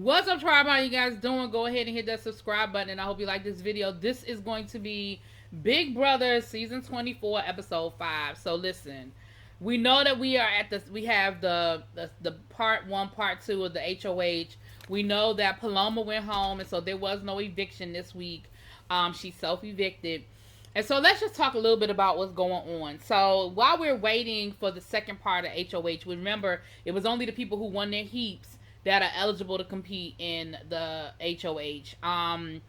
What's up, Tribe? How you guys doing? Go ahead and hit that subscribe button, and I hope you like this video. This is going to be Big Brother Season 24, Episode 5. So listen, we know that we are at we have the Part 1, Part 2 of the HOH. We know that Paloma went home, and so there was no eviction this week. She self-evicted. And so let's just talk a little bit about what's going on. So while we're waiting for the second part of HOH, remember, it was only the people who won their heaps that are eligible to compete in the HOH.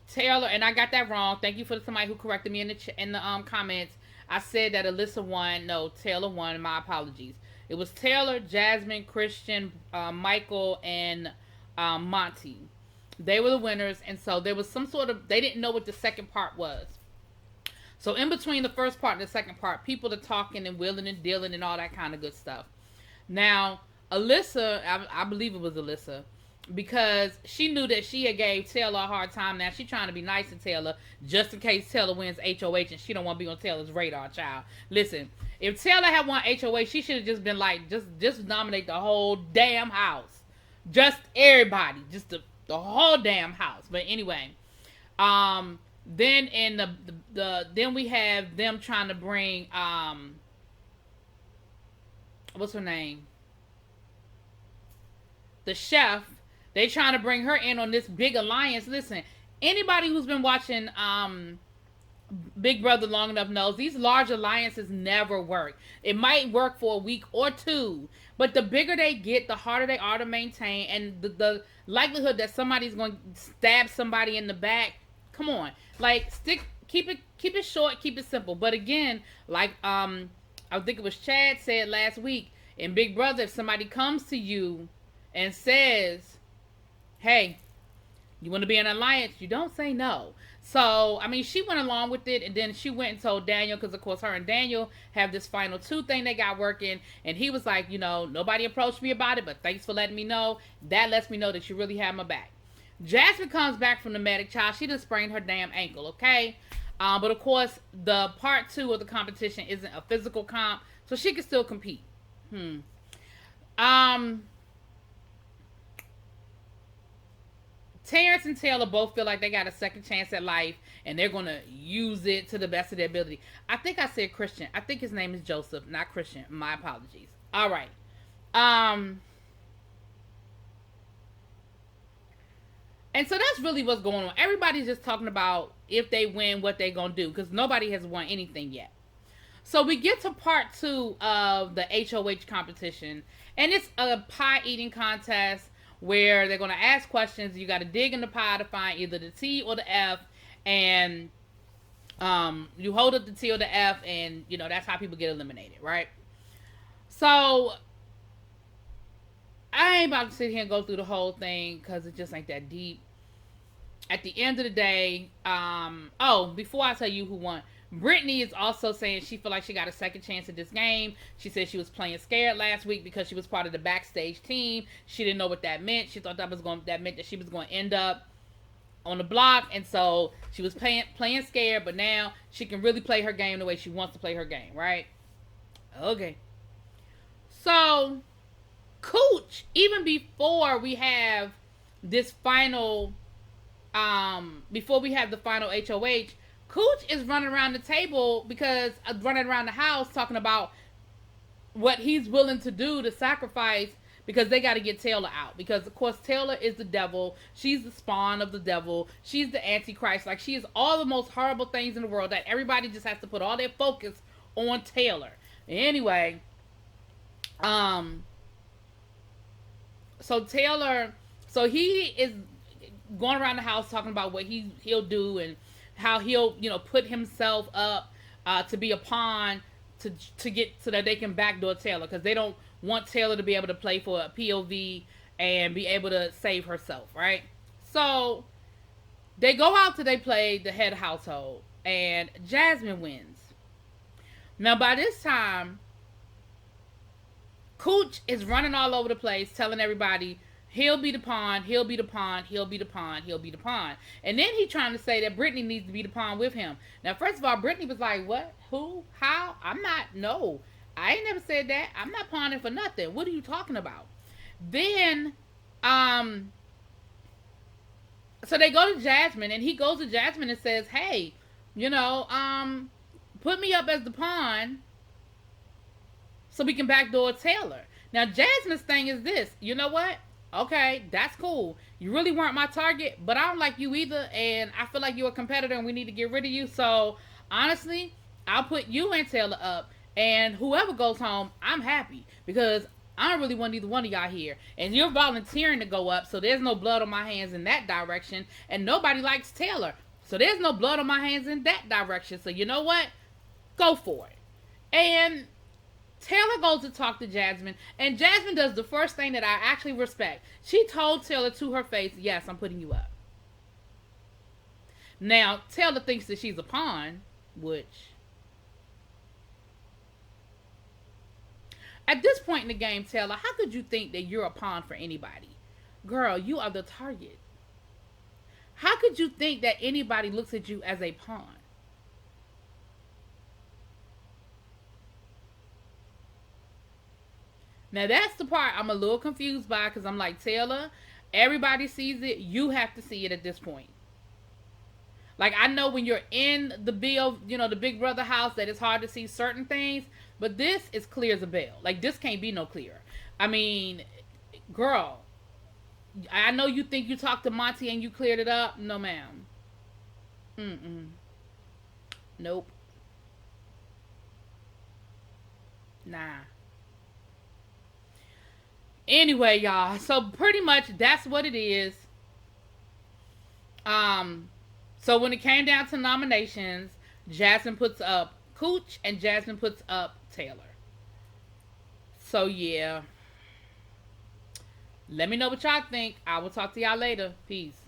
Taylor, and I got that wrong. Thank you for somebody who corrected me in the comments. I said that Alyssa won. No, Taylor won. My apologies. It was Taylor, Jasmine, Christian, Michael, and Monty. They were the winners, and so there was some sort of, they didn't know what the second part was. So in between the first part and the second part, people are talking and willing and dealing and all that kind of good stuff. Now, Alyssa, I believe it was Alyssa, because she knew that she had gave Taylor a hard time. Now she's trying to be nice to Taylor just in case Taylor wins HOH, and she don't want to be on Taylor's radar, child. Listen, if Taylor had won HOH, she should have just been like, just nominate the whole damn house. Just everybody. Just the whole damn house. But anyway, then in then we have them trying to bring what's her name? The chef. They trying to bring her in on this big alliance. Listen, anybody who's been watching Big Brother long enough knows these large alliances never work. It might work for a week or two, but the bigger they get, the harder they are to maintain, and the likelihood that somebody's going to stab somebody in the back. Come on, like keep it short, keep it simple. But again, like I think it was Chad said last week in Big Brother, if somebody comes to you and says, hey, you want to be in an alliance, you don't say no. So, I mean, she went along with it, and then she went and told Daniel, because, of course, her and Daniel have this final 2 thing they got working, and he was like, you know, nobody approached me about it, but thanks for letting me know. That lets me know that you really have my back. Jasmine comes back from the medic, child. She just sprained her damn ankle, okay? But, of course, the part 2 of the competition isn't a physical comp, so she can still compete. Terrence and Taylor both feel like they got a second chance at life, and they're going to use it to the best of their ability. I think I said Christian. I think his name is Joseph, not Christian. My apologies. All right. And so that's really what's going on. Everybody's just talking about if they win, what they're going to do, because nobody has won anything yet. So we get to part 2 of the HOH competition, and it's a pie eating contest where they're going to ask questions. You got to dig in the pie to find either the T or the F, and you hold up the T or the F, and you know that's how people get eliminated, right? So I ain't about to sit here and go through the whole thing because it just ain't that deep. At the end of the day, before I tell you who won, Brittany is also saying she feel like she got a second chance at this game. She said she was playing scared last week because she was part of the backstage team. She didn't know what that meant. She thought that meant that she was going to end up on the block, and so she was playing scared. But now she can really play her game the way she wants to play her game, right? Okay. So, Cooch, even before we have this final, before we have the final HOH. Cooch is running around the table running around the house talking about what he's willing to do to sacrifice because they got to get Taylor out. Because, of course, Taylor is the devil. She's the spawn of the devil. She's the Antichrist. Like, she is all the most horrible things in the world that everybody just has to put all their focus on Taylor. Anyway, so Taylor, so he is going around the house talking about what he'll do and how he'll, put himself up to be a pawn to get so that they can backdoor Taylor, because they don't want Taylor to be able to play for a POV and be able to save herself, right? So they go out they play the head household, and Jasmine wins. Now by this time, Cooch is running all over the place telling everybody he'll be the pawn, he'll be the pawn, he'll be the pawn, he'll be the pawn. And then he's trying to say that Brittany needs to be the pawn with him. Now, first of all, Brittany was like, what? Who? How? No. I ain't never said that. I'm not pawning for nothing. What are you talking about? Then, So they go to Jasmine, and he goes to Jasmine and says, "Hey, you know, put me up as the pawn so we can backdoor Taylor." Now, Jasmine's thing is this. You know what? Okay, that's cool. You really weren't my target, but I don't like you either, and I feel like you're a competitor, and we need to get rid of you. So, honestly, I'll put you and Taylor up, and whoever goes home, I'm happy, because I don't really want either one of y'all here. And you're volunteering to go up, so there's no blood on my hands in that direction, and nobody likes Taylor, so there's no blood on my hands in that direction. So, you know what? Go for it. And Taylor goes to talk to Jasmine, and Jasmine does the first thing that I actually respect. She told Taylor to her face, "Yes, I'm putting you up." Now, Taylor thinks that she's a pawn, which... At this point in the game, Taylor, how could you think that you're a pawn for anybody? Girl, you are the target. How could you think that anybody looks at you as a pawn? Now, that's the part I'm a little confused by, because I'm like, Taylor, everybody sees it. You have to see it at this point. Like, I know when you're in the the Big Brother house, that it's hard to see certain things, but this is clear as a bell. Like, this can't be no clearer. I mean, girl, I know you think you talked to Monty and you cleared it up. No, ma'am. Nope. Nah. Anyway, y'all, so pretty much that's what it is. So when it came down to nominations, Jasmine puts up Cooch and Jasmine puts up Taylor. So yeah. Let me know what y'all think. I will talk to y'all later. Peace.